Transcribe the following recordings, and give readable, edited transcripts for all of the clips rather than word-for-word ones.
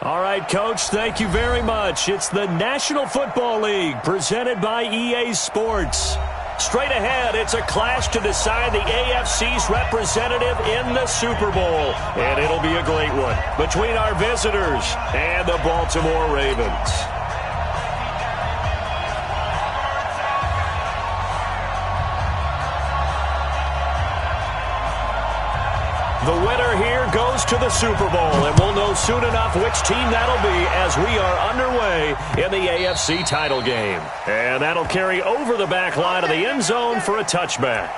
All right, Coach, thank you very much. It's the National Football League presented by EA Sports. Straight ahead, it's a clash to decide the AFC's representative in the Super Bowl. And it'll be a great one between our visitors and the Baltimore Ravens. The winner here goes to the Super Bowl, and we'll know soon enough which team that'll be as we are underway in the AFC title game. And that'll carry over the back line of the end zone for a touchback.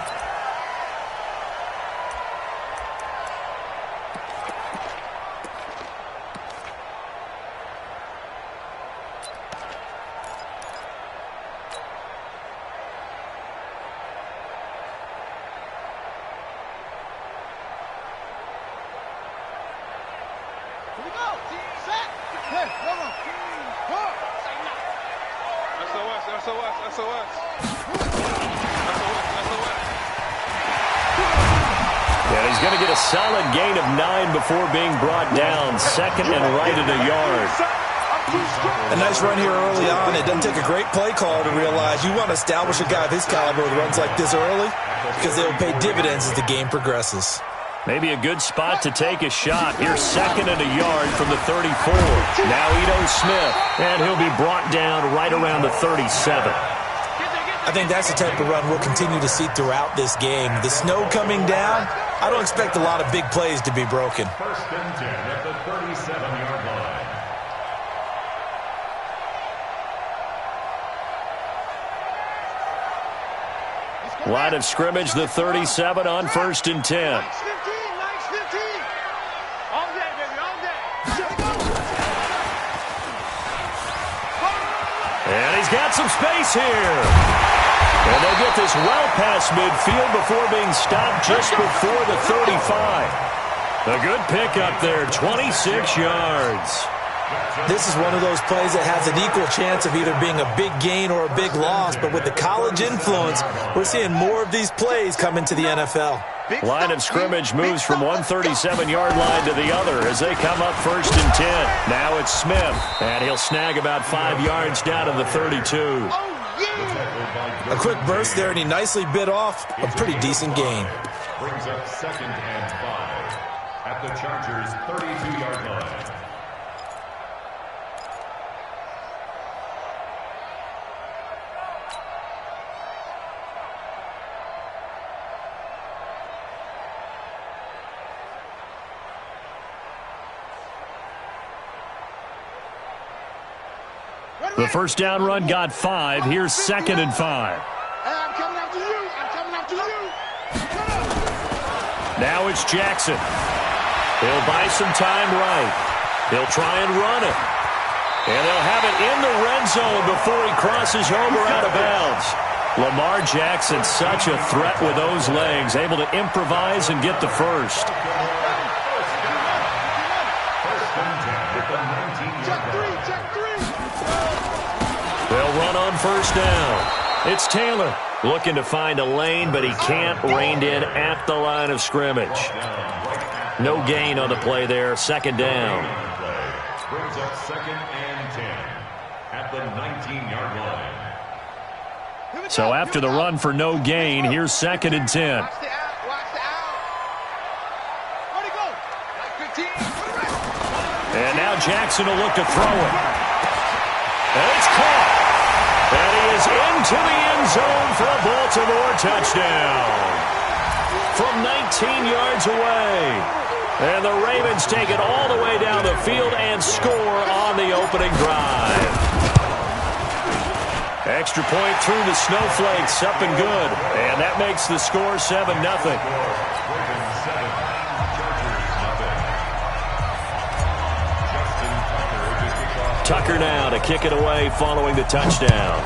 Solid gain of 9 before being brought down. Second and right at a yard. A nice run here early on. It doesn't take a great play call to realize you want to establish a guy of his caliber with runs like this early because they'll pay dividends as the game progresses. Maybe a good spot to take a shot. Here's second and a yard from the 34. Now Ito Smith, and he'll be brought down right around the 37. I think that's the type of run we'll continue to see throughout this game. The snow coming down, I don't expect a lot of big plays to be broken. First and 10 at the 37-yard line. Line of scrimmage, the 37 on first and 10. And he's got some space here. And they get this well past midfield before being stopped just before the 35. A good pickup there, 26 yards. This is one of those plays that has an equal chance of either being a big gain or a big loss. But with the college influence, we're seeing more of these plays come into the NFL. Line of scrimmage moves from one 37-yard line to the other as they come up first and 10. Now it's Smith, and he'll snag about 5 yards down to the 32. A quick burst there, and he nicely bit off a pretty decent gain. Brings up second and 5 at the Chargers' 32-yard line. The first down run got 5. Here's second and 5. I'm coming after you. I'm coming after you. Now it's Jackson. He'll buy some time right. He'll try and run it. And they'll have it in the red zone before he crosses over out of bounds. Lamar Jackson, such a threat with those legs, able to improvise and get the first. They'll run on first down. It's Taylor looking to find a lane, but he can't. Reined in at the line of scrimmage. No gain on the play there. Second down. Brings up second and 10 at the 19-yard line. So after the run for no gain, here's second and 10. And now Jackson will look to throw it. And it's caught. And he is into the end zone for a Baltimore touchdown. From 19 yards away. And the Ravens take it all the way down the field and score on the opening drive. Extra point through the snowflakes, up and good. And that makes the score 7-0. Tucker now to kick it away following the touchdown.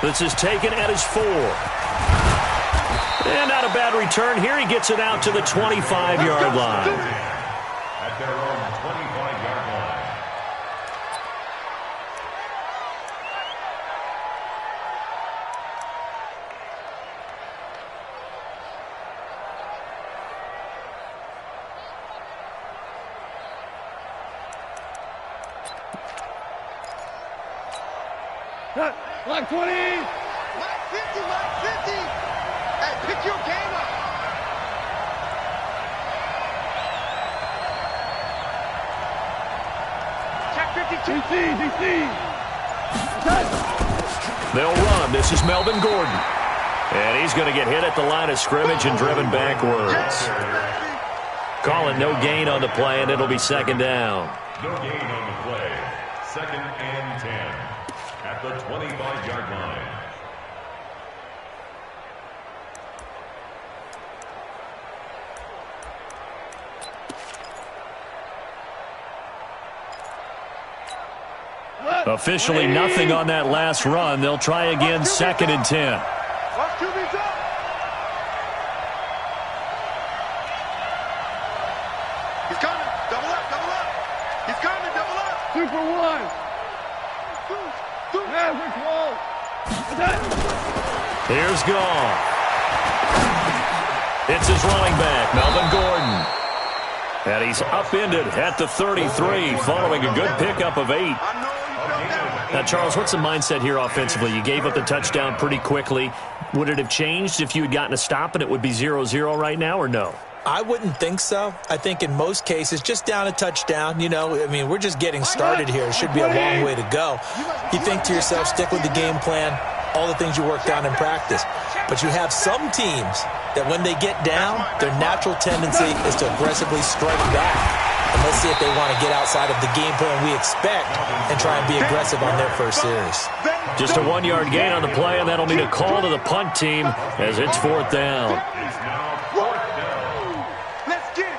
This is taken at his 4. And not a bad return here. He gets it out to the 25-yard line. At their own 25-yard line. Like 20. Like 50, like 50. Hey, pick your game up. Check 52. DC. They'll run. This is Melvin Gordon. And he's going to get hit at the line of scrimmage and driven backwards. Calling no gain on the play, and it'll be second down. No gain on the play. Second and 10 at the 25-yard line. Officially nothing on that last run. They'll try again, second and 10. He's coming. Double up, double up. He's coming, double up. 2 for 1. Here's Gall. It's his running back, Melvin Gordon. And he's upended at the 33 following a good pickup of 8. Now, Charles, what's the mindset here offensively? You gave up the touchdown pretty quickly. Would it have changed if you had gotten a stop and it would be 0-0 right now, or no? I wouldn't think so. I think in most cases, just down a touchdown, we're just getting started here. It should be a long way to go. You think to yourself, stick with the game plan, all the things you worked on in practice. But you have some teams that when they get down, their natural tendency is to aggressively strike back. And let's see if they want to get outside of the game plan we expect and try and be aggressive on their first series. Just a 1-yard gain on the play, and that'll mean a call to the punt team as it's fourth down. Let's get it.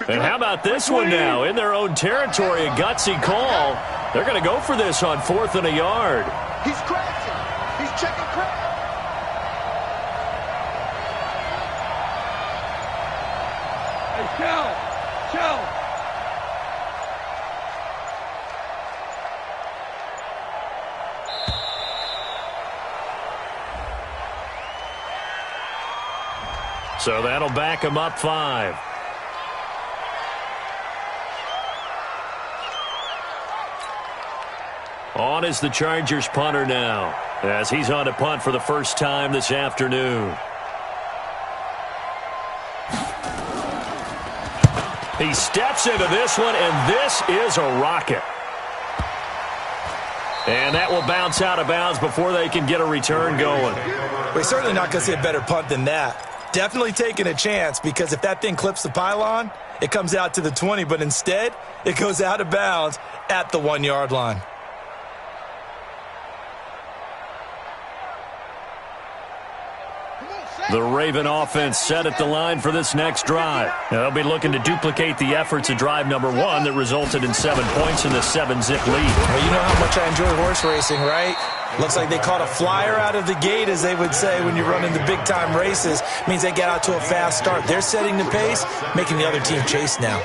And how about this one now? In their own territory, a gutsy call. They're going to go for this on 4th and a yard. He's crashing. He's checking crash. Hey, chill. So that'll back him up 5. On is the Chargers punter now, as he's on to punt for the first time this afternoon. He steps into this one, and this is a rocket. And that will bounce out of bounds before they can get a return going. We're certainly not going to see a better punt than that. Definitely taking a chance, because if that thing clips the pylon, it comes out to the 20, but instead, it goes out of bounds at the 1-yard line. The Raven offense set at the line for this next drive. They'll be looking to duplicate the efforts of drive number 1 that resulted in 7 points in the 7-zip lead. Well, you know how much I enjoy horse racing, right? Looks like they caught a flyer out of the gate, as they would say when you're running the big-time races. Means they get out to a fast start. They're setting the pace, making the other team chase now.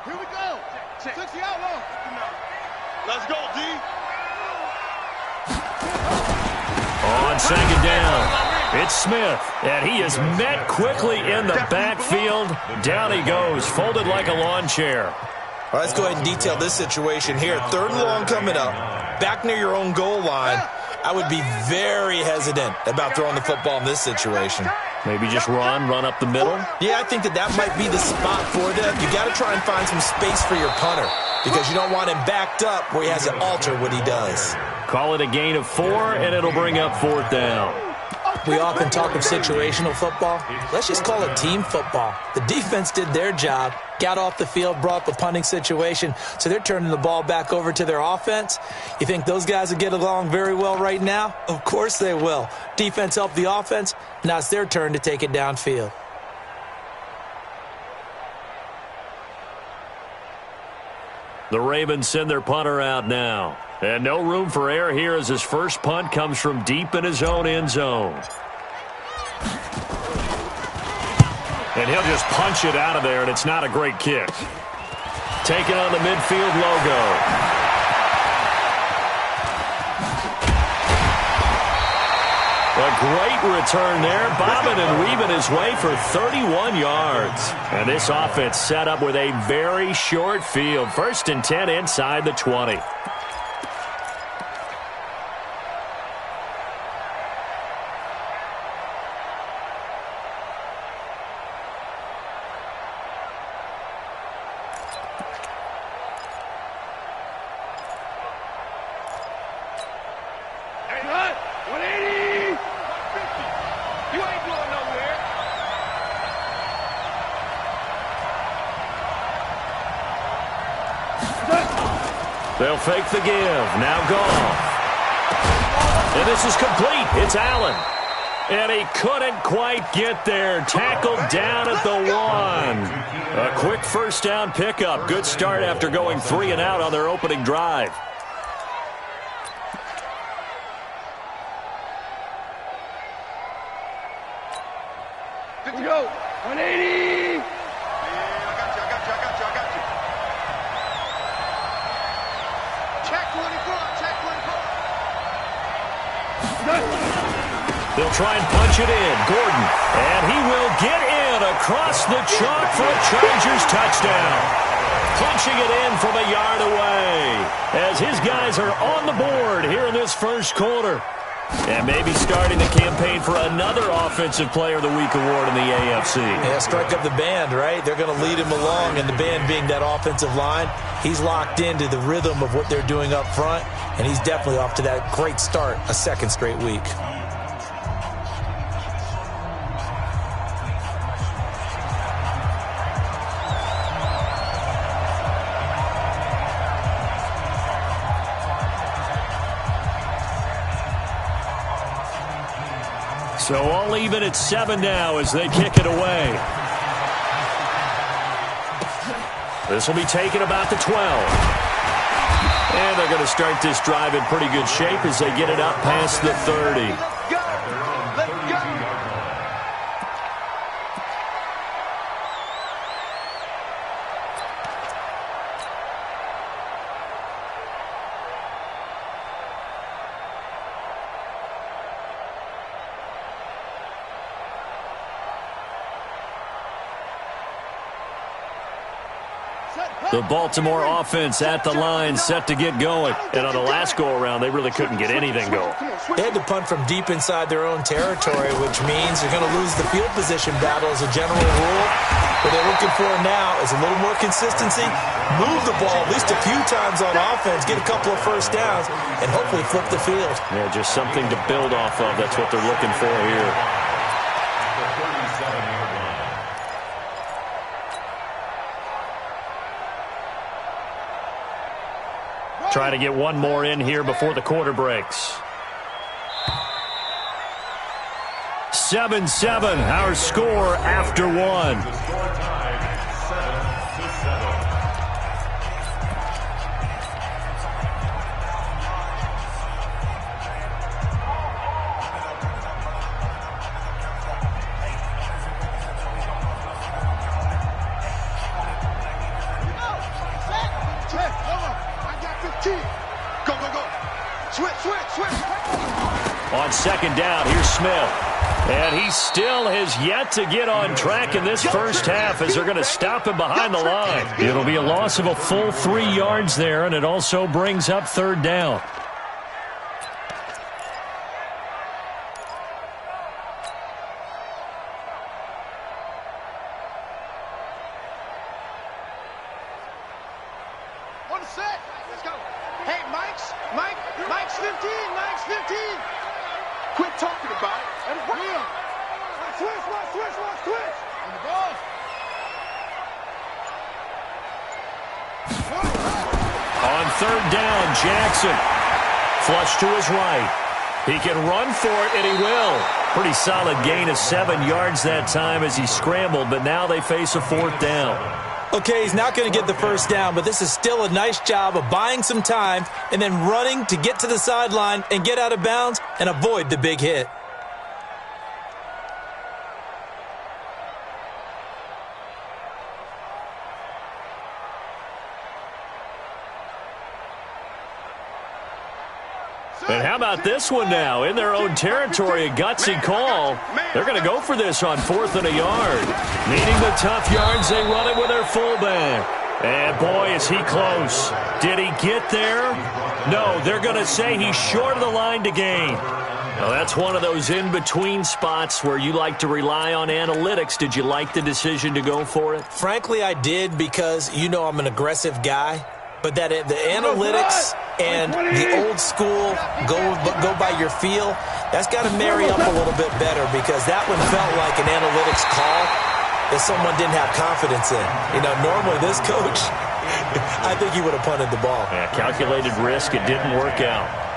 Here we go. 60 out low. Let's go, D. On second down, it's Smith, and he is met quickly in the backfield. Down he goes, folded like a lawn chair. All right, let's go ahead and detail this situation here. 3rd and long coming up, back near your own goal line. I would be very hesitant about throwing the football in this situation. Maybe just run up the middle? Yeah, I think that might be the spot for them. You got to try and find some space for your punter, because you don't want him backed up where he has to alter what he does. Call it a gain of 4, and it'll bring up 4th down. We often talk of situational football. Let's just call it team football. The defense did their job, got off the field, brought up a punting situation, so they're turning the ball back over to their offense. You think those guys will get along very well right now? Of course they will. Defense helped the offense. Now it's their turn to take it downfield. The Ravens send their punter out now. And no room for error here as his first punt comes from deep in his own end zone. And he'll just punch it out of there, and it's not a great kick. Taking on the midfield logo. A great return there, bobbing and weaving his way for 31 yards. And this offense set up with a very short field. 1st and 10 inside the 20. They'll fake the give. Now Goff. And this is complete. It's Allen. And he couldn't quite get there. Tackled down at the 1. A quick first down pickup. Good start after going 3 and out on their opening drive. Good to go. 180. They'll try and punch it in. Gordon. And he will get in across the chalk for a Chargers touchdown. Punching it in from a yard away as his guys are on the board here in this first quarter. And maybe starting the campaign for another Offensive Player of the Week award in the AFC. Yeah, strike up the band, right? They're going to lead him along, and the band being that offensive line, he's locked into the rhythm of what they're doing up front, and he's definitely off to that great start, a second straight week. So all even at 7 now as they kick it away. This will be taken about the 12. And they're going to start this drive in pretty good shape as they get it up past the 30. Let's go. The Baltimore offense at the line, set to get going. And on the last go-around, they really couldn't get anything going. They had to punt from deep inside their own territory, which means they're going to lose the field position battle as a general rule. What they're looking for now is a little more consistency, move the ball at least a few times on offense, get a couple of first downs, and hopefully flip the field. Yeah, just something to build off of. That's what they're looking for here. Trying to get one more in here before the quarter breaks. 7-7, our score after 1. The score tied 7-7. On second down, here's Smith. And he still has yet to get on track in this first half as they're going to stop him behind the line. It'll be a loss of a full 3 yards there, and it also brings up third down. One set. Let's go. Hey, Mike's 15. Mike's 15. Quit talking about it. Let it real. Switch. On the ball. On third down, Jackson. Flush to his right. He can run for it, and he will. Pretty solid gain of 7 yards that time as he scrambled, but now they face a fourth down. Okay, he's not going to get the first down, but this is still a nice job of buying some time and then running to get to the sideline and get out of bounds and avoid the big hit. And how about this one now? In their own territory, a gutsy call. They're going to go for this on 4th and a yard. Needing the tough yards, they run it with their fullback. And boy, is he close. Did he get there? No, they're going to say he's short of the line to gain. Now, that's one of those in-between spots where you like to rely on analytics. Did you like the decision to go for it? Frankly, I did because, you know, I'm an aggressive guy. But that the analytics and the old school go by your feel, that's got to marry up a little bit better because that one felt like an analytics call that someone didn't have confidence in. You know, normally this coach, I think he would have punted the ball. Yeah, calculated risk. It didn't work out.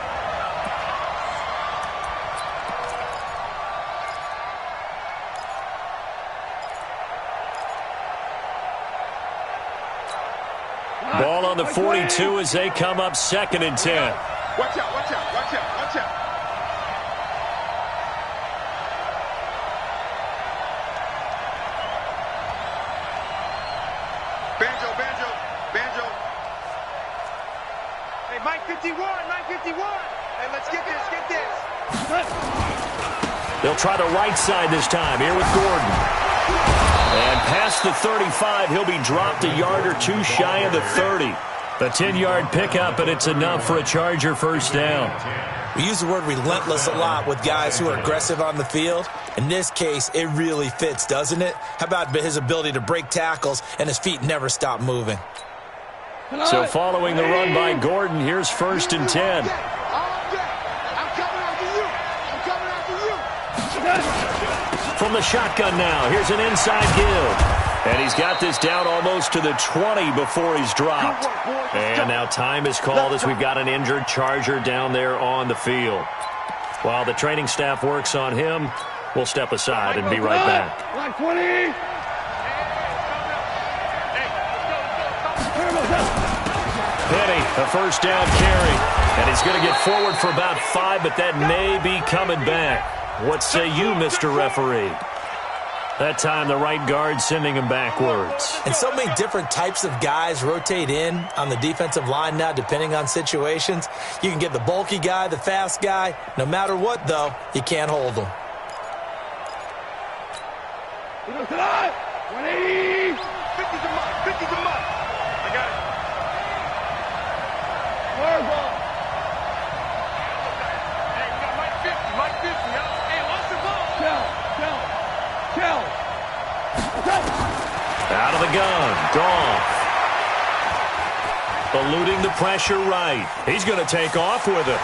Ball on the 42 as they come up 2nd and 10. Watch out, watch out, watch out, watch out. Banjo, banjo, banjo. Hey, Mike 51, Mike 51. Hey, let's get this. They'll try the right side this time. Here with Gordon. And past the 35, he'll be dropped a yard or two shy of the 30. The 10-yard pickup, and it's enough for a Charger first down. We use the word relentless a lot with guys who are aggressive on the field. In this case, it really fits, doesn't it? How about his ability to break tackles and his feet never stop moving? So following the run by Gordon, here's 1st and 10. From the shotgun now, here's an inside give. And he's got this down almost to the 20 before he's dropped. And now time is called as we've got an injured Charger down there on the field. While the training staff works on him, we'll step aside and be right back. Penny, a first down carry. And he's going to get forward for about 5, but that may be coming back. What say you, Mr. Referee? That time, the right guard sending him backwards. And so many different types of guys rotate in on the defensive line now, depending on situations. You can get the bulky guy, the fast guy. No matter what, though, you can't hold them. 180. 50's a month. 50's a month. I got it. Horrible. Hey, we got Mike 50. Mike 50. Hey, lost the ball. Kill. Out of the gun. Goff. Eluding the pressure right. He's going to take off with it.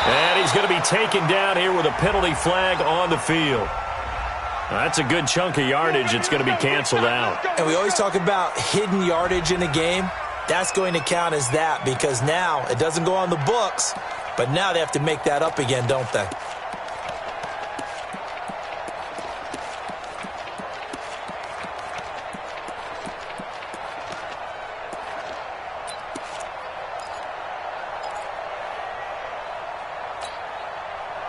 And he's going to be taken down here with a penalty flag on the field. That's a good chunk of yardage. It's going to be canceled out. And we always talk about hidden yardage in a game. That's going to count as that because now it doesn't go on the books, but now they have to make that up again, don't they?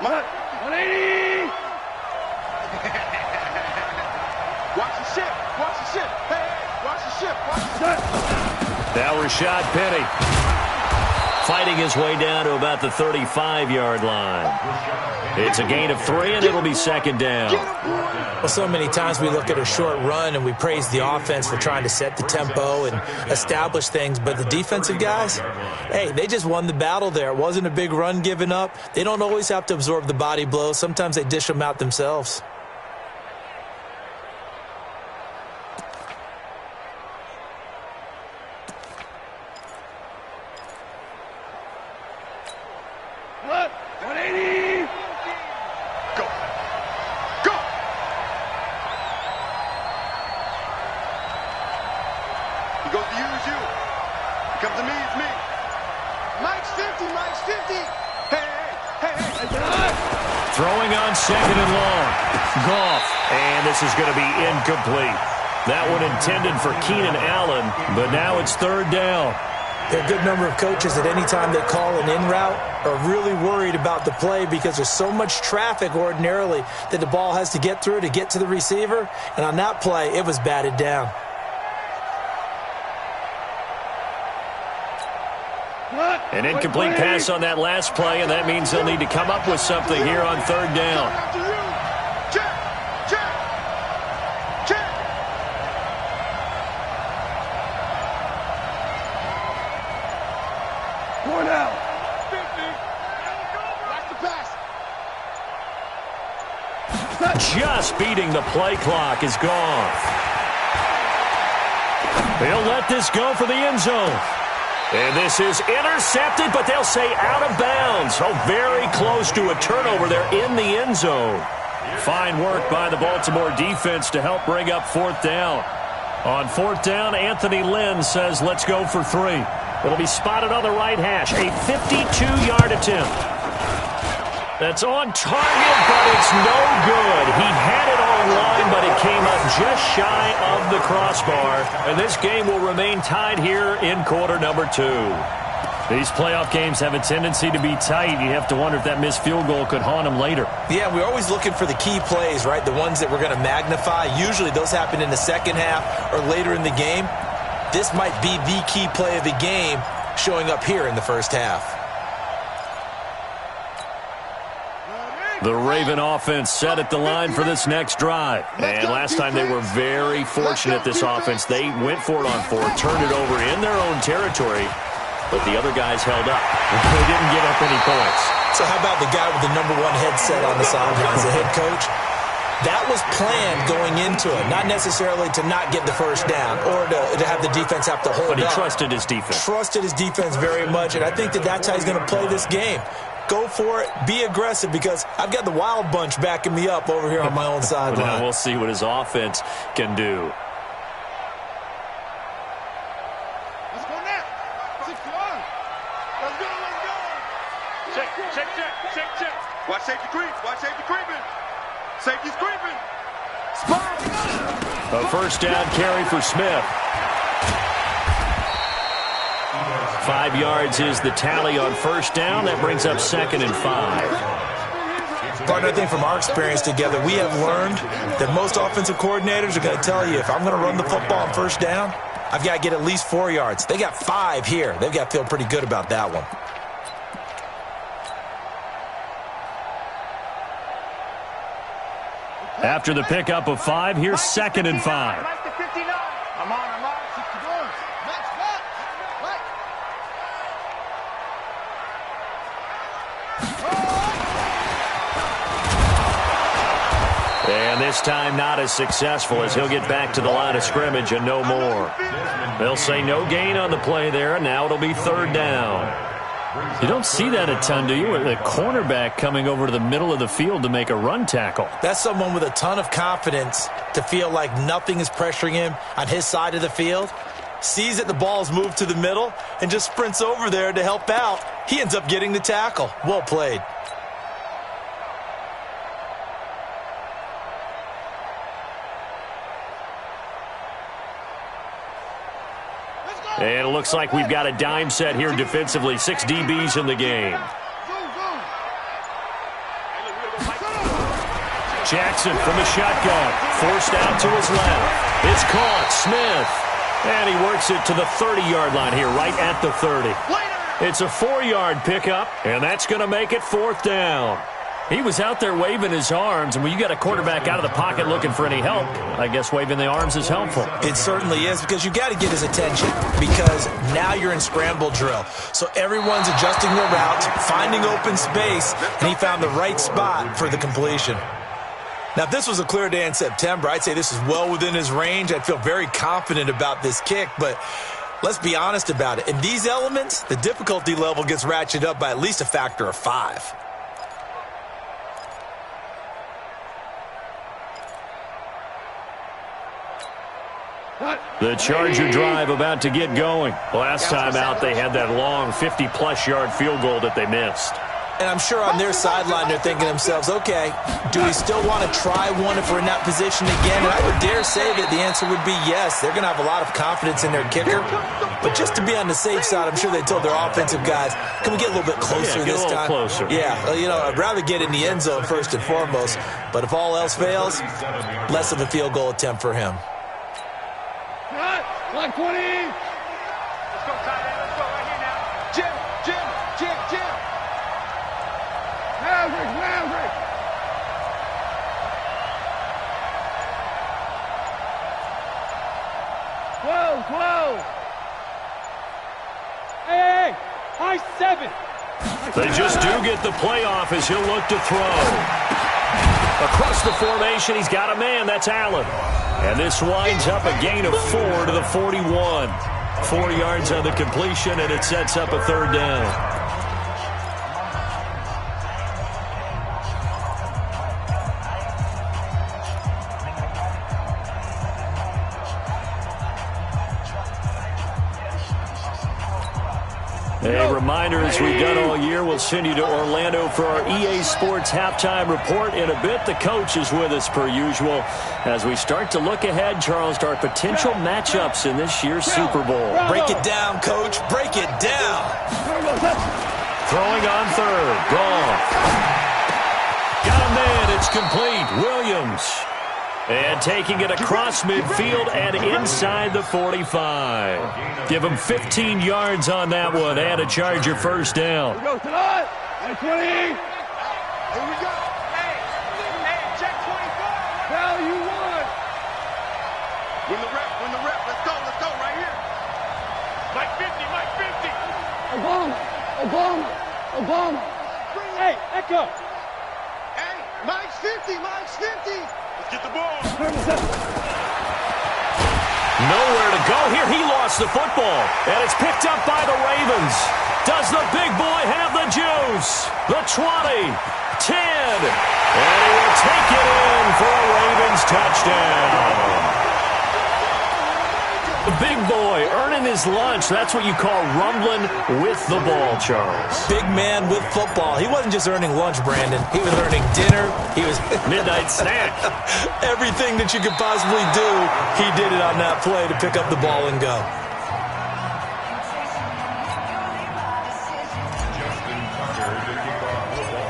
Mark, 180. Watch the ship. Watch the ship. Hey, watch the ship. Watch the ship. Now Rashad Penny fighting his way down to about the 35-yard line. It's a gain of 3, and it'll be 2nd down. Well, so many times we look at a short run and we praise the offense for trying to set the tempo and establish things, but the defensive guys, hey, they just won the battle there. It wasn't a big run given up. They don't always have to absorb the body blows. Sometimes they dish them out themselves. Throwing on 2nd and long. Goff. And this is going to be incomplete. That one intended for Keenan Allen, but now it's third down. There are a good number of coaches that any time they call an in route are really worried about the play because there's so much traffic ordinarily that the ball has to get through to get to the receiver. And on that play, it was batted down. An incomplete pass on that last play, and that means they'll need to come up with something here on third down. Just beating the play clock is gone. They'll let this go for the end zone. And this is intercepted, but they'll say out of bounds. Oh, very close to a turnover there in the end zone. Fine work by the Baltimore defense to help bring up fourth down. On fourth down, Anthony Lynn says, let's go for 3. It'll be spotted on the right hash. A 52-yard attempt. That's on target, but it's no good. He had it online, but it came up just shy of the crossbar. And this game will remain tied here in quarter number 2. These playoff games have a tendency to be tight. You have to wonder if that missed field goal could haunt them later. Yeah, we're always looking for the key plays, right? The ones that we're going to magnify. Usually those happen in the second half or later in the game. This might be the key play of the game showing up here in the first half. The Raven offense set at the line for this next drive. And last time they were very fortunate, this offense. They went for it on 4, turned it over in their own territory, but the other guys held up. They didn't give up any points. So how about the guy with the #1 headset on the sidelines, the head coach? That was planned going into it, not necessarily to not get the first down or to have the defense have to hold up. But he trusted his defense. Trusted his defense very much, and I think that's how he's going to play this game. Go for it. Be aggressive because I've got the wild bunch backing me up over here on my own sideline. Now we'll see what his offense can do. Let's go now. 61. Let's go, let's go. Check. Watch safety creep. Watch safety creeping. Safety's creeping. A first down carry for Smith. 5 yards is the tally on first down. That brings up 2nd and 5. Partner, I think from our experience together, we have learned that most offensive coordinators are going to tell you, if I'm going to run the football on first down, I've got to get at least 4 yards. They got 5 here. They've got to feel pretty good about that one. After the pickup of 5, here's 2nd and 5. I'm on. 61. And this time not as successful as he'll get back to the line of scrimmage and no more. They'll say no gain on the play there, and now it'll be third down. You don't see that a ton, do you? The cornerback coming over to the middle of the field to make a run tackle. That's someone with a ton of confidence to feel like nothing is pressuring him on his side of the field. Sees that the ball's moved to the middle and just sprints over there to help out. He ends up getting the tackle. Well played. And it looks like we've got a dime set here defensively. 6 DBs in the game. Jackson from the shotgun. Forced out to his left. It's caught. Smith. And he works it to the 30-yard line here, right at the 30. It's a 4-yard pickup, and that's going to make it fourth down. He was out there waving his arms, and when you got a quarterback out of the pocket looking for any help, I guess waving the arms is helpful. It certainly is, because you got to get his attention, because now you're in scramble drill. So everyone's adjusting their routes, finding open space, and he found the right spot for the completion. Now, if this was a clear day in September, I'd say this is well within his range. I'd feel very confident about this kick, but let's be honest about it. In these elements, the difficulty level gets ratcheted up by at least a factor of 5. The Charger drive about to get going. Last time out, they had that long 50-plus yard field goal that they missed. And I'm sure on their sideline they're thinking to themselves, okay, do we still want to try one if we're in that position again? And I would dare say that the answer would be yes. They're going to have a lot of confidence in their kicker. But just to be on the safe side, I'm sure they told their offensive guys, can we get a little bit closer this time? Closer. Yeah, I'd rather get in the end zone first and foremost. But if all else fails, less of a field goal attempt for him. Like 20. Let's go, Tyler. Let's go right here now. Jim. Maverick. 12. Hey, high 7. They just do get the playoff as he'll look to throw. Across the formation, he's got a man. That's Allen. And this winds up a gain of 4 to the 41. 4 yards on the completion, and it sets up a third down. A reminder, as we've done all year, we'll send you to Orlando for our EA Sports halftime report. In a bit, the coach is with us per usual as we start to look ahead, Charles, to our potential matchups in this year's Super Bowl. Break it down, Coach. Break it down. Throwing on third. Gone. Got a man. It's complete. Williams. And taking it across midfield and inside the 45. Give him 15 yards on that one and a Charger first down. Here we go tonight. 20. Here we go. Hey, check 24. Hell, you won. Win the rep. Let's go right here. Mike 50. Obama. Hey, Echo. Hey, Mike's 50. Let's get the ball. Nowhere to go here. He lost the football. And it's picked up by the Ravens. Does the big boy have the juice? The 20, 10. And he will take it in for a Ravens touchdown. The big boy earning his lunch. That's what you call rumbling with the ball, Charles. Big man with football. He wasn't just earning lunch, Brandon. He was earning dinner. He was midnight snack. Everything that you could possibly do, he did it on that play to pick up the ball and go.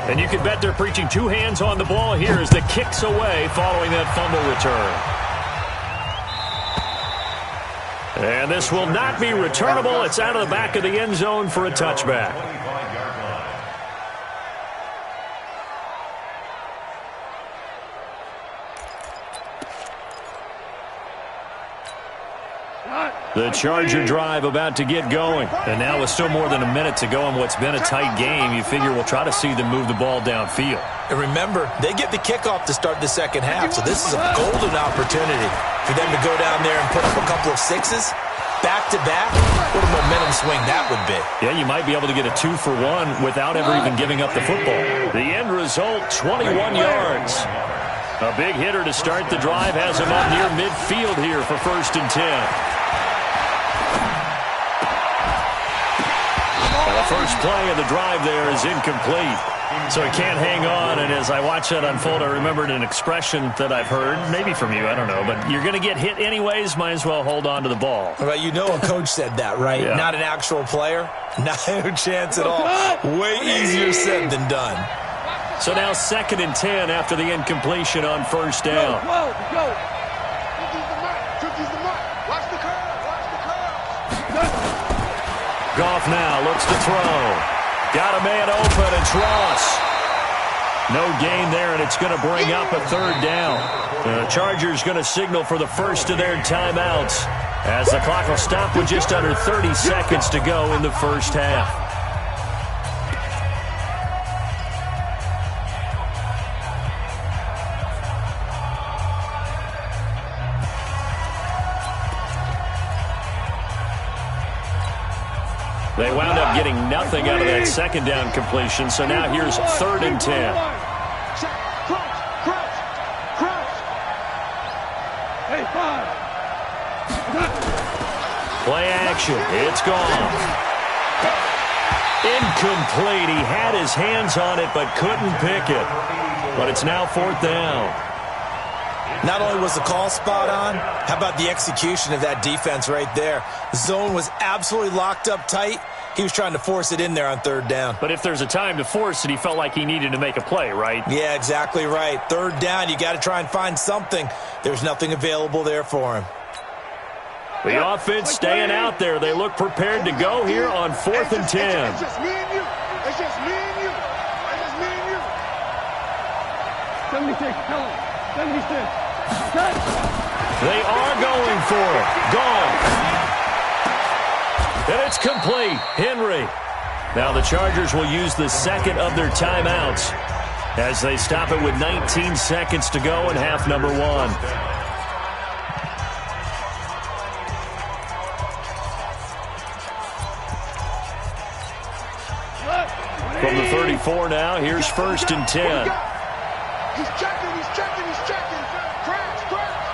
And you can bet they're preaching two hands on the ball here as the kick's away following that fumble return. And this will not be returnable. It's out of the back of the end zone for a touchback. The Charger drive about to get going. And now with still more than a minute to go in what's been a tight game, you figure we'll try to see them move the ball downfield. And remember, they get the kickoff to start the second half, so this is a golden opportunity for them to go down there and put up a couple of sixes back-to-back. What a momentum swing that would be. Yeah, you might be able to get a 2-for-1 without ever even giving up the football. The end result, 21 yards. A big hitter to start the drive has him up near midfield here for 1st and 10. The first play of the drive there is incomplete. So he can't hang on, and as I watch that unfold, I remembered an expression that I've heard, maybe from you, I don't know, but you're going to get hit anyways, might as well hold on to the ball. Well, you know a coach said that, right? Yeah. Not an actual player. No chance at all. Way easier said than done. So now 2nd and 10 after the incompletion on 1st down. Go. Cookies the mark. Watch the curve. Goff now looks to throw. Got a man open. It's Ross. No gain there, and it's going to bring up a 3rd down. The Chargers going to signal for the first of their timeouts as the clock will stop with just under 30 seconds to go in the first half. They wound up getting nothing out of that 2nd down completion, so now here's 3rd and 10. Play action. It's gone. Incomplete. He had his hands on it but couldn't pick it. But it's now 4th down. Not only was the call spot on, how about the execution of that defense right there? The zone was absolutely locked up tight. He was trying to force it in there on 3rd down. But if there's a time to force it, he felt like he needed to make a play, right? Yeah, exactly right. 3rd down, you got to try and find something. There's nothing available there for him. The offense staying out there. They look prepared to go here on 4th and 10. It's just me and you. It's just me and you. It's just me and you. 76, tell him. 76. Cut. They are going for it. Gone. And it's complete. Henry. Now the Chargers will use the second of their timeouts as they stop it with 19 seconds to go in half number 1. From the 34 now, here's 1st and 10. He's checking, he's checking, he's checking. Crash, crash.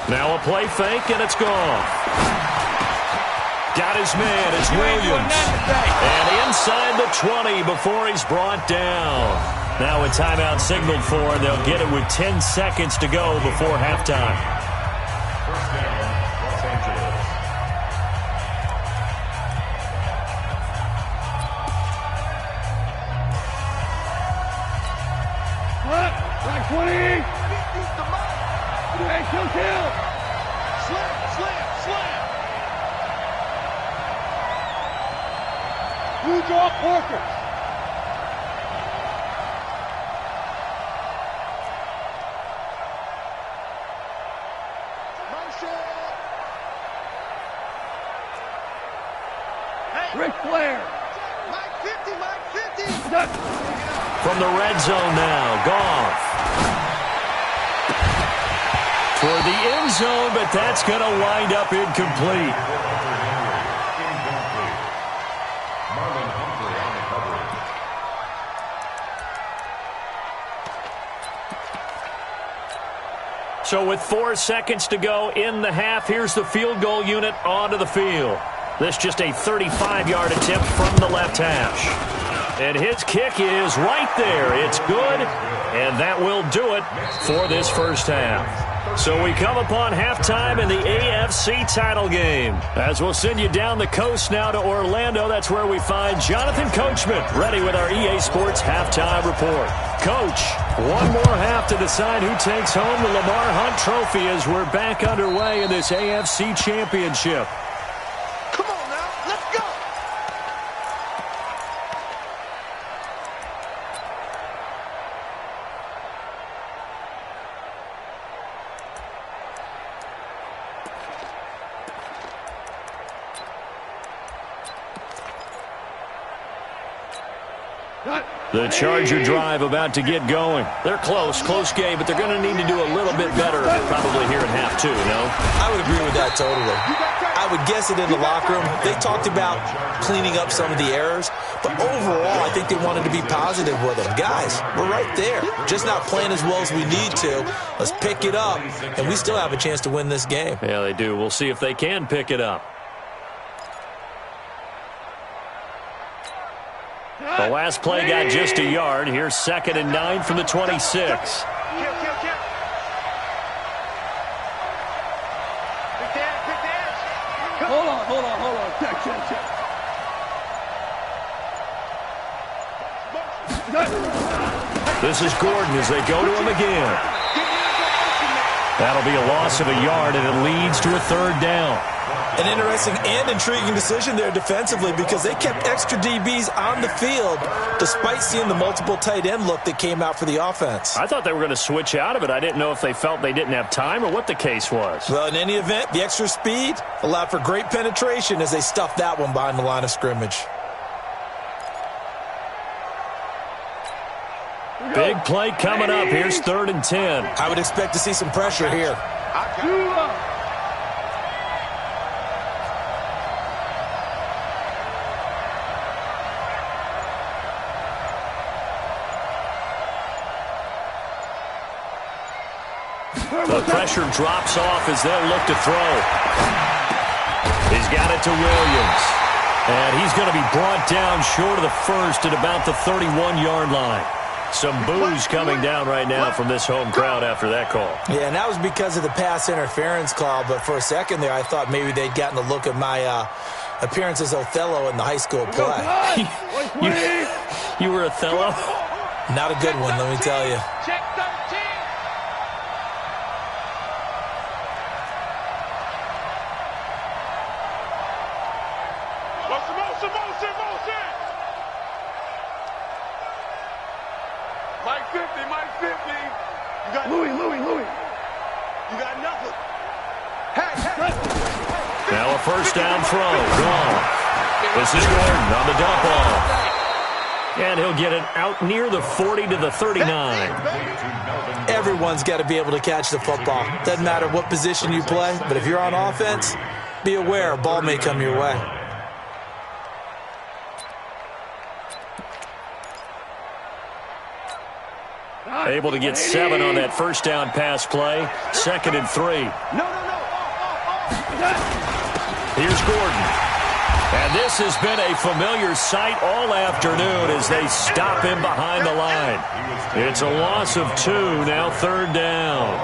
Now a play fake, and it's gone. Got his man, it's Williams. And inside the 20 before he's brought down. Now a timeout signaled for, and they'll get it with 10 seconds to go before halftime. 1st down, Los Angeles. Cut. Right 20. Hey, kill. Slam, slam, slam. You draw Parker. Ric Flair. Mike 50, Mike 50. From the red zone now, Goff. Toward the end zone, but that's going to wind up incomplete. Marlon Humphrey on the coverage. So with 4 seconds to go in the half, here's the field goal unit onto the field. This just a 35-yard attempt from the left hash. And his kick is right there. It's good, and that will do it for this first half. So we come upon halftime in the AFC title game. As we'll send you down the coast now to Orlando, that's where we find Jonathan Coachman ready with our EA Sports halftime report. Coach, one more half to decide who takes home the Lamar Hunt Trophy as we're back underway in this AFC Championship. Come on now, let's go. The Charger drive about to get going. They're close game, but they're going to need to do a little bit better probably here in half 2, no? I would agree with that totally. I would guess it in the locker room. They talked about cleaning up some of the errors, but overall, I think they wanted to be positive with them. Guys, we're right there. Just not playing as well as we need to. Let's pick it up, and we still have a chance to win this game. Yeah, they do. We'll see if they can pick it up. The last play got just a yard. Here's 2nd and 9 from the 26. Kill. Hold on. Check. This is Gordon as they go to him again. That'll be a loss of a yard, and it leads to a 3rd down. An interesting and intriguing decision there defensively because they kept extra DBs on the field despite seeing the multiple tight end look that came out for the offense. I thought they were going to switch out of it. I didn't know if they felt they didn't have time or what the case was. Well, in any event, the extra speed allowed for great penetration as they stuffed that one behind the line of scrimmage. Big play coming up. Here's 3rd and 10. I would expect to see some pressure here. The pressure drops off as they'll look to throw. He's got it to Williams. And he's going to be brought down short of the first at about the 31-yard line. Some boos coming down right now from this home crowd after that call. Yeah, and that was because of the pass interference call. But for a second there, I thought maybe they'd gotten a look at my appearance as Othello in the high school play. You were Othello? Not a good one, let me tell you. Check 13. Motion. Mike 50. You got Louis. You got nothing. Hey. Now a first down throw. Gone. This is Gordon on the dump off. And he'll get it out near the 40 to the 39. Everyone's got to be able to catch the football. Doesn't matter what position you play, but if you're on offense, be aware a ball may come your way. Able to get 7 on that first down pass play. 2nd and 3. No. Here's Gordon. And this has been a familiar sight all afternoon as they stop him behind the line. It's a loss of 2, now 3rd down.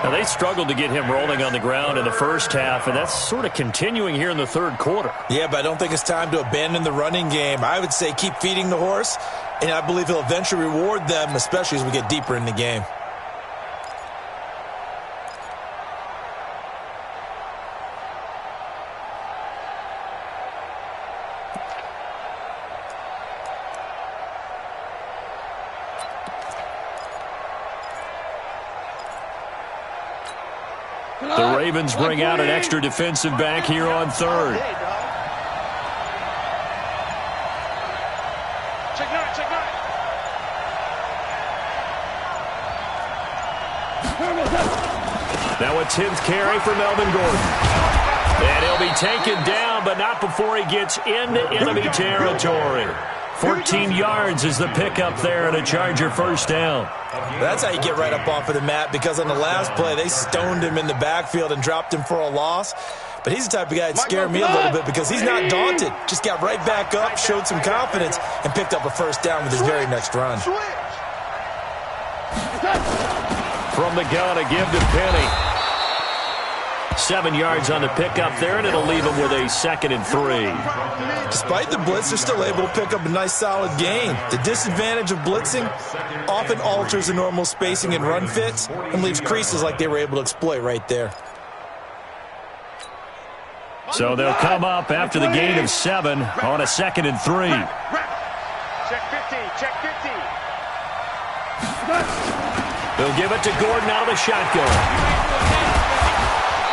Now, they struggled to get him rolling on the ground in the first half, and that's sort of continuing here in the 3rd quarter. Yeah, but I don't think it's time to abandon the running game. I would say keep feeding the horse, and I believe he'll eventually reward them, especially as we get deeper in the game. The Ravens bring out an extra defensive back here on 3rd. Check 9. Now a 10th carry for Melvin Gordon. And he'll be taken down, but not before he gets into enemy territory. 14 yards is the pickup there and a Charger first down. That's how you get right up off of the mat, because on the last play, they stoned him in the backfield and dropped him for a loss. But he's the type of guy that scared me a little bit because he's not daunted. Just got right back up, showed some confidence, and picked up a first down with his very next run. From the gun, a give to Penny. 7 yards on the pickup there, and it'll leave him with a 2nd and 3. Despite the blitz, they're still able to pick up a nice, solid gain. The disadvantage of blitzing often alters the normal spacing and run fits and leaves creases like they were able to exploit right there. So they'll come up after the gain of 7 on a 2nd and 3. Check 50. They'll give it to Gordon out of the shotgun.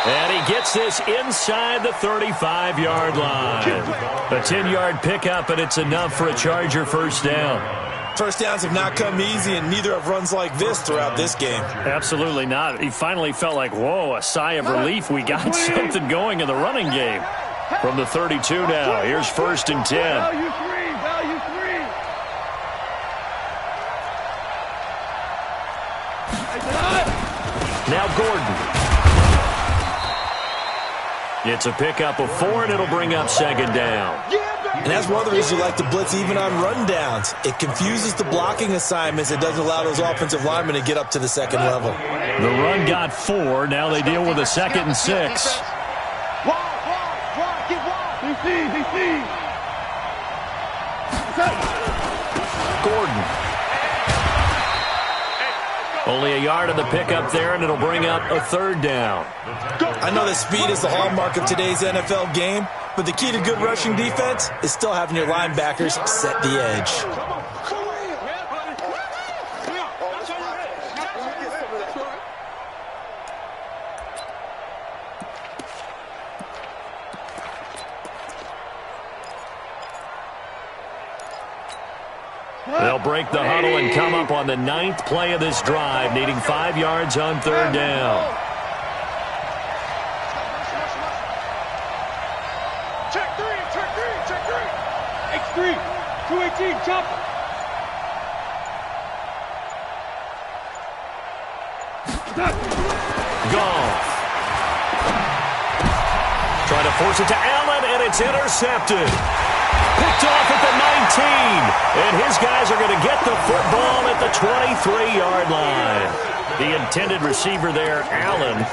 And he gets this inside the 35-yard line. A 10-yard pickup, and it's enough for a Charger first down. First downs have not come easy, and neither have runs like this throughout this game. Absolutely not. He finally felt like, whoa, a sigh of relief. We got something going in the running game. From the 32 now, here's 1st and 10. Value three. Now Gordon. It's a pickup of 4, and it'll bring up 2nd down. And that's one of the reasons you like to blitz even on rundowns. It confuses the blocking assignments. It doesn't allow those offensive linemen to get up to the 2nd level. The run got 4. Now they deal with a 2nd and 6. DC. Gordon. Only a yard on the pickup there, and it'll bring up a 3rd down. I know that speed is the hallmark of today's NFL game, but the key to good rushing defense is still having your linebackers set the edge. They'll break the huddle and come up on the 9th play of this drive, needing 5 yards on 3rd down. Check 3. X3. 218. Chopper. Goff. Trying to force it to Allen, and it's intercepted. Picked off at the 19. And his guys are going to get the football at the 23-yard line. The intended receiver there, Allen.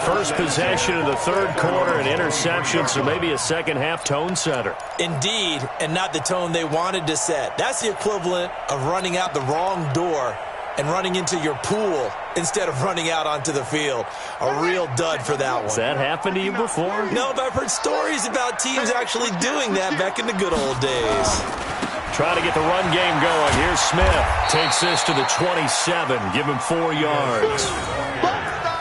First possession of the third quarter, an interception, so maybe a second-half tone setter. Indeed, and not the tone they wanted to set. That's the equivalent of running out the wrong door and running into your pool instead of running out onto the field. A real dud for that one. Has that happened to you before? No, but I've heard stories about teams actually doing that back in the good old days. Trying to get the run game going. Here's Smith. Takes this to the 27. Give him 4 yards.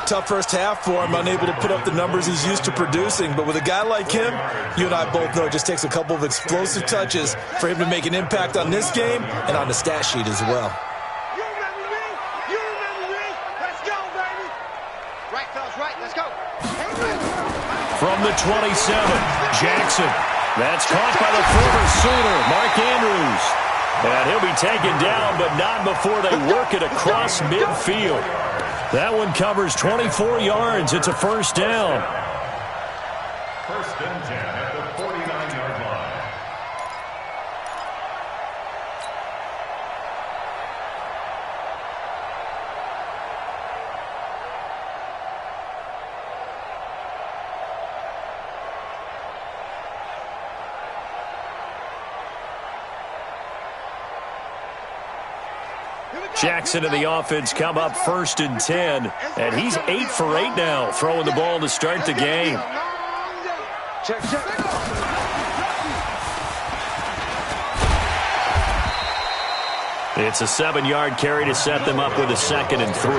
Tough first half for him, unable to put up the numbers he's used to producing. But with a guy like him, you and I both know it just takes a couple of explosive touches for him to make an impact on this game and on the stat sheet as well. You remember me? You remember me? Let's go, baby. Right, fellas, right. Let's go. From the 27, Jackson. That's caught by the former Sooner, Mark Andrews. And he'll be taken down, but not before they work it across midfield. That one covers 24 yards. It's a first down. First and 10 at the 49-yard line. Jackson and the offense come up first and 10, and he's 8 for 8 now, throwing the ball to start the game. Check, check. It's a 7-yard carry to set them up with a 2nd and 3.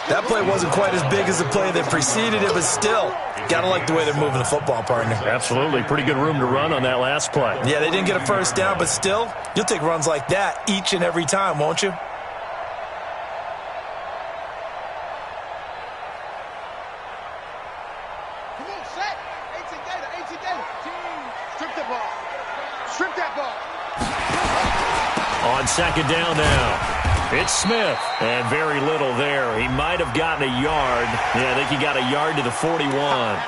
That play wasn't quite as big as the play that preceded it, but still, got to like the way they're moving the football, partner. Absolutely. Pretty good room to run on that last play. Yeah, they didn't get a first down, but still, you'll take runs like that each and every time, won't you? Come on, set. 18 data. Strip the ball. Strip that ball. On second down now. It's Smith, and very little there. He might have gotten a yard. Yeah, I think he got a yard to the 41.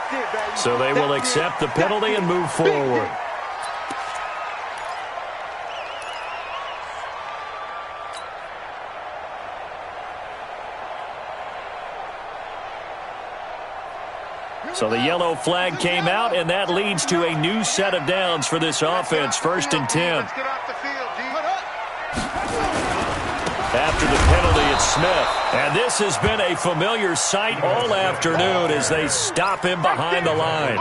So they will accept the penalty and move forward. So the yellow flag came out, and that leads to a new set of downs for this offense. First and 10. Let's get off the field, G. After the penalty, it's Smith. And this has been a familiar sight all afternoon as they stop him behind the line.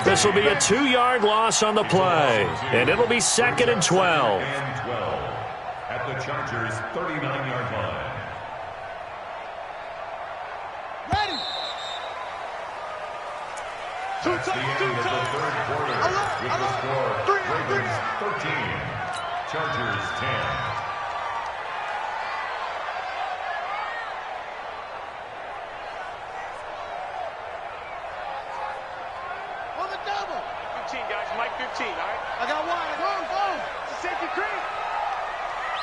This will be a 2-yard loss on the play, and it'll be 2nd and 12. And 12 at the Chargers' 39-yard line. Ready. That's the end of the third quarter with the score Ravens 13, Chargers 10. On the double. 15, guys. Mike 15, all right? I got one. Boom. It's a safety creep.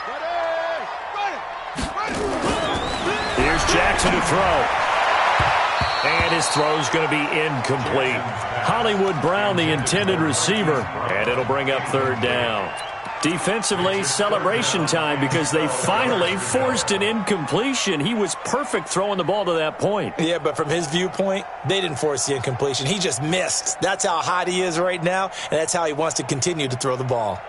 Ready. Here's Jackson to throw. And his throw's going to be incomplete. Hollywood Brown, the intended receiver, and it'll bring up third down. Defensively, celebration time because they finally forced an incompletion. He was perfect throwing the ball to that point. Yeah, but from his viewpoint, they didn't force the incompletion. He just missed. That's how hot he is right now, and that's how he wants to continue to throw the ball.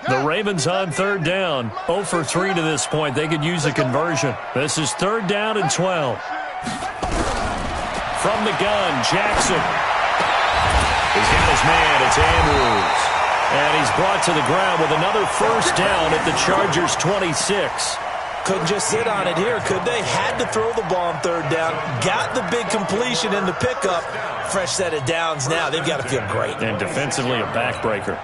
The Ravens on third down. 0 for 3 to this point. They could use a conversion. This is 3rd down and 12. From the gun, Jackson. He's got his man. It's Andrews. And he's brought to the ground with another first down at the Chargers' 26. Couldn't just sit on it here, could they? Had to throw the ball on third down. Got the big completion in the pickup. Fresh set of downs now. They've got to feel great. And defensively, a backbreaker.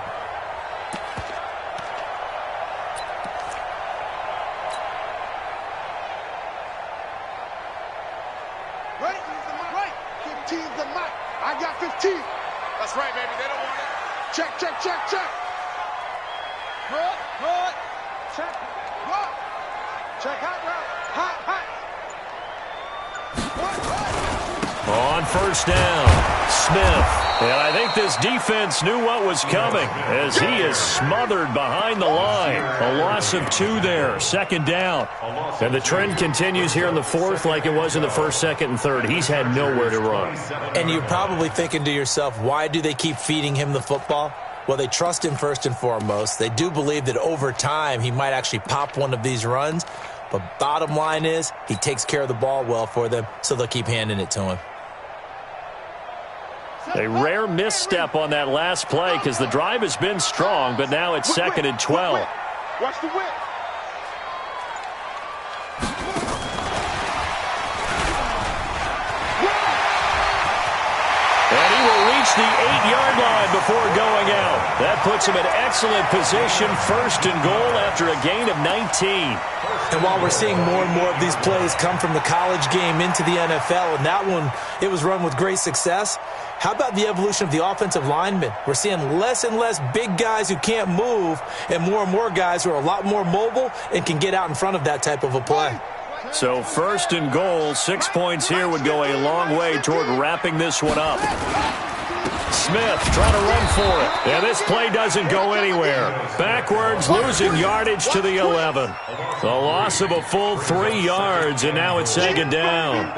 Right. 15's the mic. I got 15. That's right, baby. They don't want it. Check. Check. Check hot route. Hot. On first down, Smith. And I think this defense knew what was coming as he is smothered behind the line. A loss of 2 there, second down. And the trend continues here in the fourth like it was in the first, second, and third. He's had nowhere to run. And you're probably thinking to yourself, why do they keep feeding him the football? Well, they trust him first and foremost. They do believe that over time he might actually pop one of these runs. But bottom line is he takes care of the ball well for them, so they'll keep handing it to him. A rare misstep on that last play because the drive has been strong, but now it's second and 12. Watch the whip. And he will reach the 8-yard line before going out. That puts him in excellent position, first and goal after a gain of 19. And while we're seeing more and more of these plays come from the college game into the NFL, and that one, it was run with great success, how about the evolution of the offensive linemen? We're seeing less and less big guys who can't move and more guys who are a lot more mobile and can get out in front of that type of a play. So first and goal, 6 points here would go a long way toward wrapping this one up. Smith trying to run for it. And this play doesn't go anywhere. Backwards, losing yardage to the 11. The loss of a full 3 yards, and now it's second down.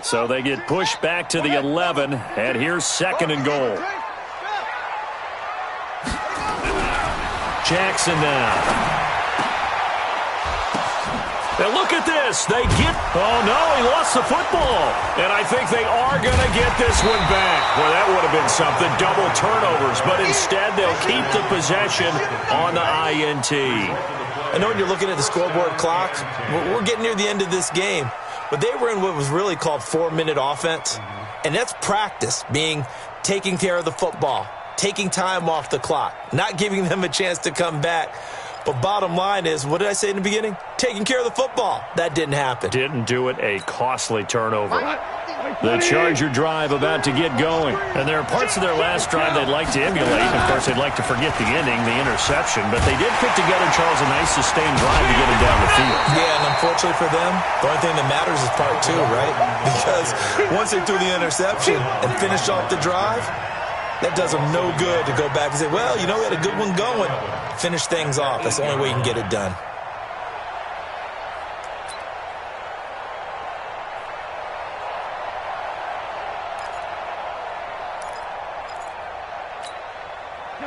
So they get pushed back to the 11, and here's second and goal. Jackson now. And look at this. They get, oh no, he lost the football. And I think they are going to get this one back. Well, that would have been something, double turnovers. But instead, they'll keep the possession on the INT. I know when you're looking at the scoreboard clock, we're getting near the end of this game. But they were in what was really called 4-minute offense. And that's practice, being taking care of the football, taking time off the clock, not giving them a chance to come back. But bottom line is, what did I say in the beginning? Taking care of the football. That didn't happen. Didn't do it, a costly turnover. The Charger drive about to get going. And there are parts of their last drive they'd like to emulate. Of course, they'd like to forget the ending, the interception. But they did put together, Charles, a nice sustained drive to get him down the field. Yeah, and unfortunately for them, the only thing that matters is part 2, right? Because once they threw the interception and finished off the drive, that does them no good to go back and say, well, you know, we had a good one going. Finish things off. That's the only way you can get it done.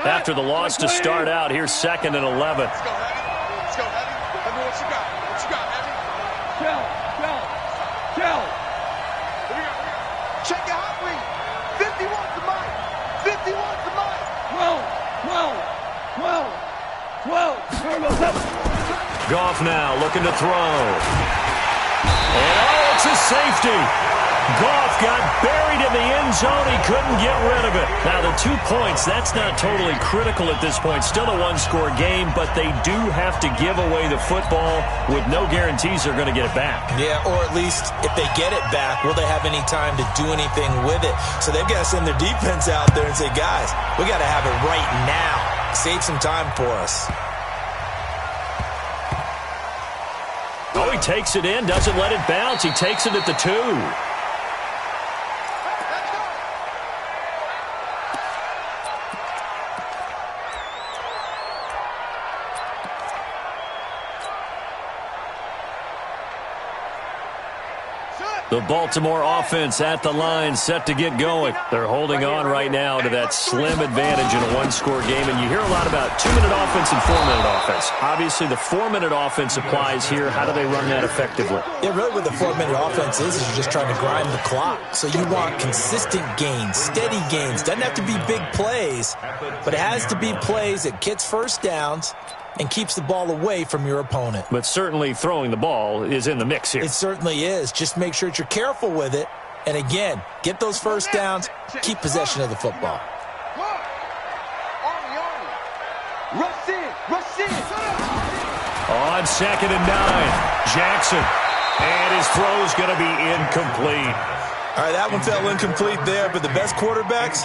After the loss to start out, here's second and 11. Let's go, Heavy. Let's go, Heavy. Heavy, what you got? What you got, Heavy? Kill. Here we go. Check your hot read. 51's the mic. 51's the mic. 12. Goff now looking to throw. And oh, it's a safety. Goff got buried in the end zone. He couldn't get rid of it. Now, the 2 points, that's not totally critical at this point. Still a one-score game, but they do have to give away the football with no guarantees they're going to get it back. Yeah, or at least if they get it back, will they have any time to do anything with it? So they've got to send their defense out there and say, guys, we got to have it right now. Save some time for us. Oh, he takes it in, doesn't let it bounce. He takes it at the 2. The Baltimore offense at the line, set to get going. They're holding on right now to that slim advantage in a one-score game. And you hear a lot about 2-minute offense and 4-minute offense. Obviously, the 4-minute offense applies here. How do they run that effectively? Yeah, really what the 4-minute offense is you're just trying to grind the clock. So you want consistent gains, steady gains. Doesn't have to be big plays, but it has to be plays that gets first downs and keeps the ball away from your opponent. But certainly throwing the ball is in the mix here. It certainly is. Just make sure that you're careful with it. And again, get those first downs, keep possession of the football. Rush in. Rush in. On 2nd and 9, Jackson. And his throw's going to be incomplete. All right, that one fell incomplete there, but the best quarterbacks,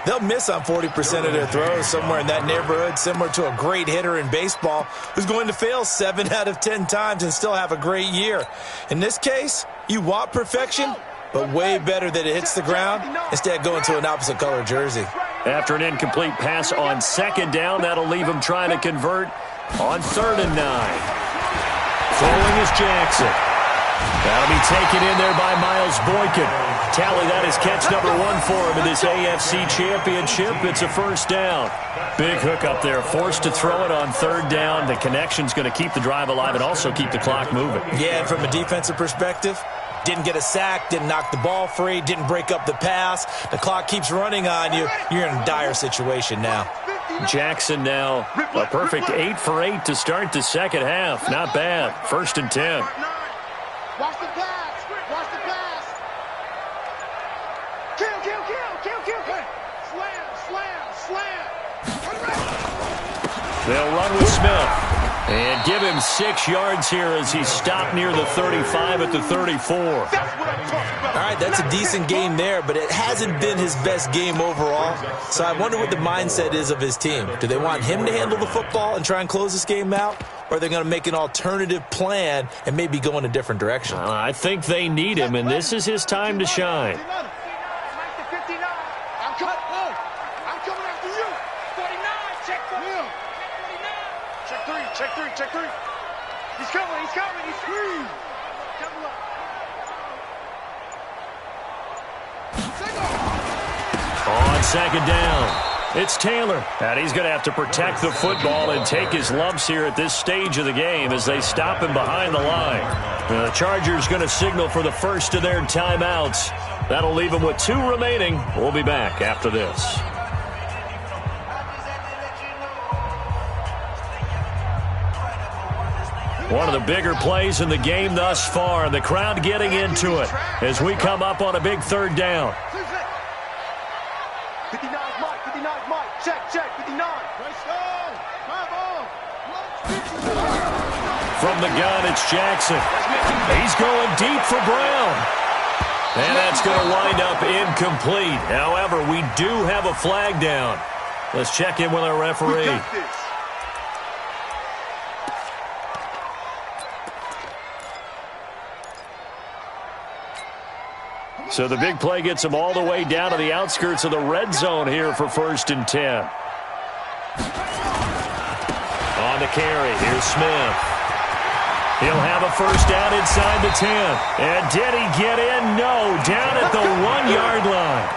they'll miss on 40% of their throws, somewhere in that neighborhood, similar to a great hitter in baseball who's going to fail 7 out of 10 times and still have a great year. In this case, you want perfection, but way better that it hits the ground instead of going to an opposite color jersey. After an incomplete pass on 2nd down, that'll leave him trying to convert on 3rd and 9. Throwing is Jackson. That'll be taken in there by Miles Boykin. Tally that is catch number 1 for him in this AFC Championship. It's a 1st down. Big hook up there. Forced to throw it on 3rd down. The connection's going to keep the drive alive and also keep the clock moving. Yeah, and from a defensive perspective, didn't get a sack, didn't knock the ball free, didn't break up the pass. The clock keeps running on you. You're in a dire situation now. Jackson now a perfect 8 for 8 to start the 2nd half. Not bad. 1st and 10. Watch the pass. Watch the pass. Kill, kill, kill, kill, kill, kill. Slam, slam, slam. They'll run with Smith. And give him 6 yards here as he's stopped near the 35 at the 34. All right, that's a decent game there, but it hasn't been his best game overall. So I wonder what the mindset is of his team. Do they want him to handle the football and try and close this game out? Or are they going to make an alternative plan and maybe go in a different direction? I think they need him, and this is his time to shine. I'm coming after you. 49, check 49. Check 3, check 3, check 3. He's coming, he's coming, he's free. Come on. On 2nd down, it's Taylor. And he's going to have to protect the football and take his lumps here at this stage of the game as they stop him behind the line. The Chargers going to signal for the first of their timeouts. That'll leave them with 2 remaining. We'll be back after this. One of the bigger plays in the game thus far, and the crowd getting into it as we come up on a big 3rd down. 59 Mike, 59 Mike. Check, check, 59. From the gun, it's Jackson. He's going deep for Brown. And that's going to wind up incomplete. However, we do have a flag down. Let's check in with our referee. So the big play gets him all the way down to the outskirts of the red zone here for 1st and 10. On the carry, here's Smith. He'll have a 1st down inside the 10. And did he get in? No, down at the 1-yard line.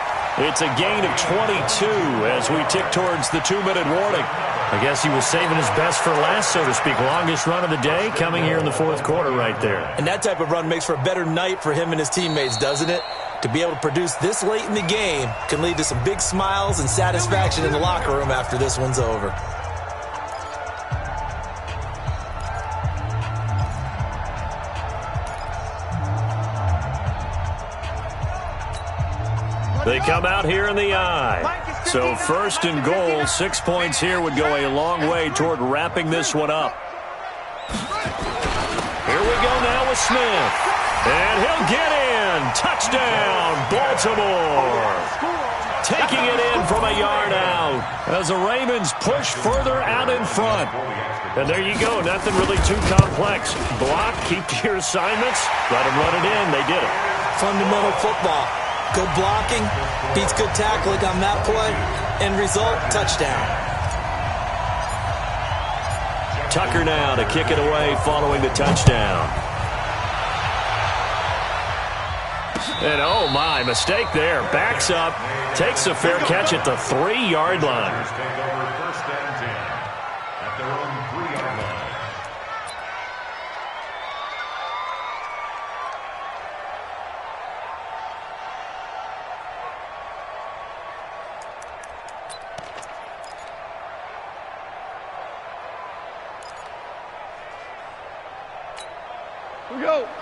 It's a gain of 22 as we tick towards the 2-minute warning. I guess he was saving his best for last, so to speak. Longest run of the day coming here in the 4th quarter right there. And that type of run makes for a better night for him and his teammates, doesn't it? To be able to produce this late in the game can lead to some big smiles and satisfaction in the locker room after this one's over. They come out here in the eye. So 1st and goal, 6 points here would go a long way toward wrapping this one up. Here we go now with Smith. And he'll get in. Touchdown, Baltimore. Taking it in from a yard out as the Ravens push further out in front. And there you go. Nothing really too complex. Block, keep to your assignments. Let them run it in. They did it. Fundamental football. Good blocking, beats good tackling on that play. End result, touchdown. Tucker now to kick it away following the touchdown. And oh my, mistake there. Backs up, takes a fair catch at the 3-yard line.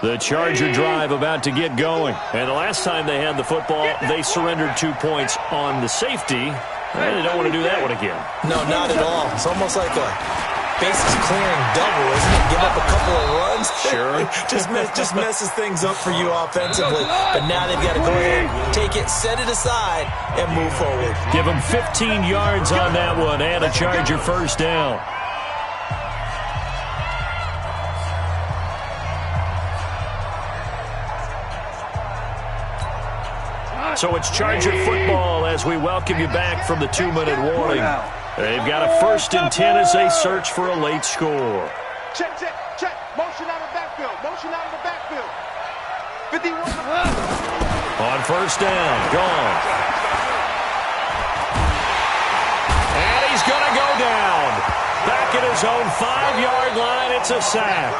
The Charger drive about to get going. And the last time they had the football, they surrendered 2 points on the safety. And they don't want to do that one again. No, not at all. It's almost like a bases clearing double, isn't it? Give up a couple of runs. Sure. just messes things up for you offensively. But now they've got to go ahead, take it, set it aside, and move forward. Give them 15 yards on that one and a Charger first down. So it's Charger football as we welcome you back from the 2-minute warning. They've got a 1st and 10 as they search for a late score. Check. Motion out of the backfield. 51. On 1st down, gone. And he's going to go down. Back at his own 5-yard line, it's a sack.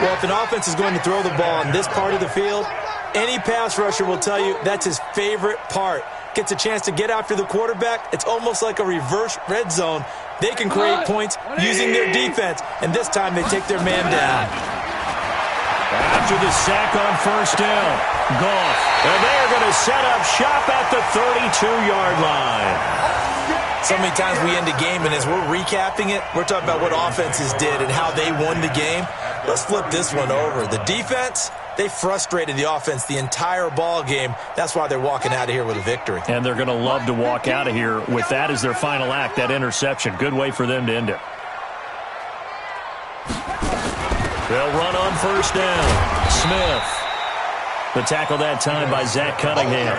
Well, if an offense is going to throw the ball on this part of the field, any pass rusher will tell you that's his favorite part. Gets a chance to get after the quarterback. It's almost like a reverse red zone. They can create points using their defense, and this time they take their man down. After the sack on 1st down, Goff. And they are going to set up shop at the 32-yard line. So many times we end a game, and as we're recapping it, we're talking about what offenses did and how they won the game. Let's flip this one over. The defense, they frustrated the offense the entire ball game. That's why they're walking out of here with a victory. And they're going to love to walk out of here with that as their final act, that interception. Good way for them to end it. They'll run on 1st down. Smith. The tackle that time by Zach Cunningham.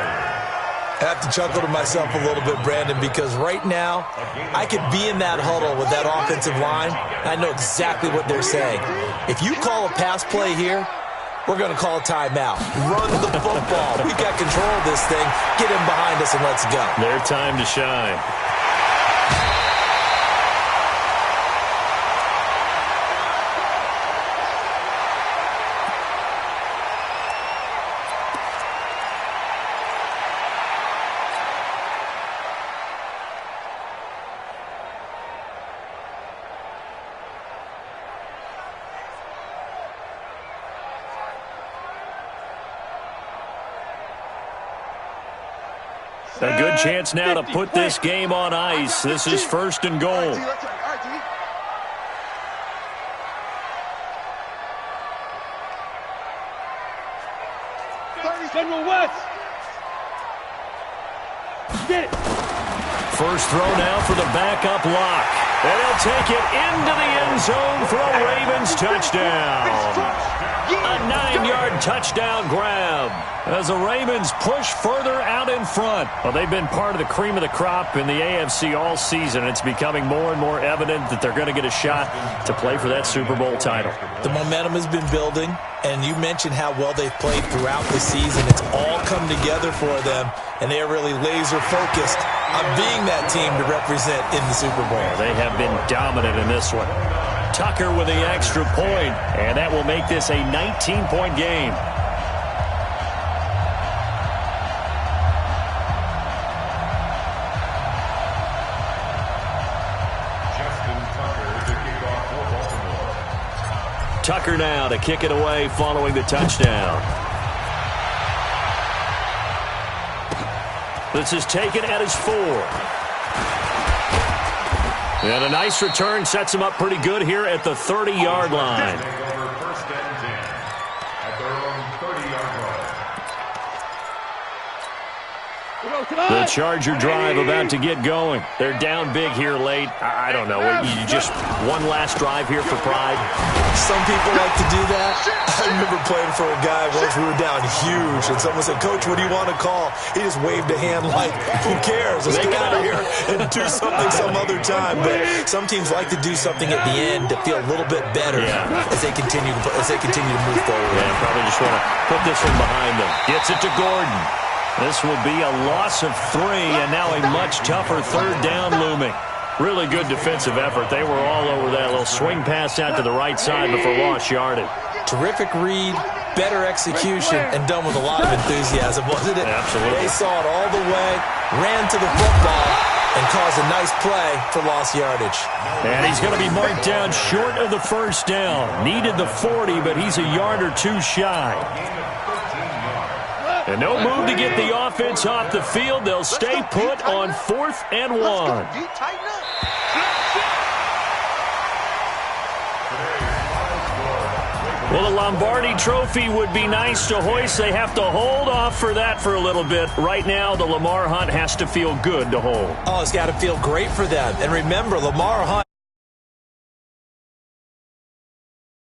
I have to chuckle to myself a little bit, Brandon, because right now I could be in that huddle with that offensive line. I know exactly what they're saying. If you call a pass play here, we're going to call a timeout. Run the football. We've got control of this thing. Get him behind us and let's go. Their time to shine. A good chance now to put this game on ice. This is 1st and goal. Get it. First throw now for the backup lock. And he'll take it into the end zone for a Ravens touchdown. A 9-yard touchdown grab as the Ravens push further out in front. Well, they've been part of the cream of the crop in the AFC all season. It's becoming more and more evident that they're going to get a shot to play for that Super Bowl title. The momentum has been building, and you mentioned how well they've played throughout the season. It's all come together for them, and they are really laser-focused on being that team to represent in the Super Bowl. They have been dominant in this one. Tucker with the extra point, and that will make this a 19-point game. Tucker now to kick it away following the touchdown. This is taken at his 4. And a nice return sets him up pretty good here at the 30-yard line. First and 10 at their own 30-yard line. The Charger drive about to get going. They're down big here late. I don't know. You just one last drive here for pride. Some people like to do that. I remember playing for a guy once. We were down huge, and someone said, "Coach, what do you want to call?" He just waved a hand like, "Who cares? Let's get out of here and do something some other time." But some teams like to do something at the end to feel a little bit better as they continue to move forward. Yeah, probably just want to put this one behind them. Gets it to Gordon. This will be a loss of 3, and now a much tougher 3rd down looming. Really good defensive effort. They were all over that little swing pass out to the right side before lost yardage. Terrific read, better execution and done with a lot of enthusiasm, wasn't it? Absolutely. They saw it all the way, ran to the football, and caused a nice play for lost yardage. And he's going to be marked down short of the first down. Needed the 40, but he's a yard or two shy. And no move to get the offense off the field. They'll stay put on 4th and 1. Well, the Lombardi Trophy would be nice to hoist. They have to hold off for that for a little bit. Right now, the Lamar Hunt has to feel good to hold. Oh, it's got to feel great for them. And remember, Lamar Hunt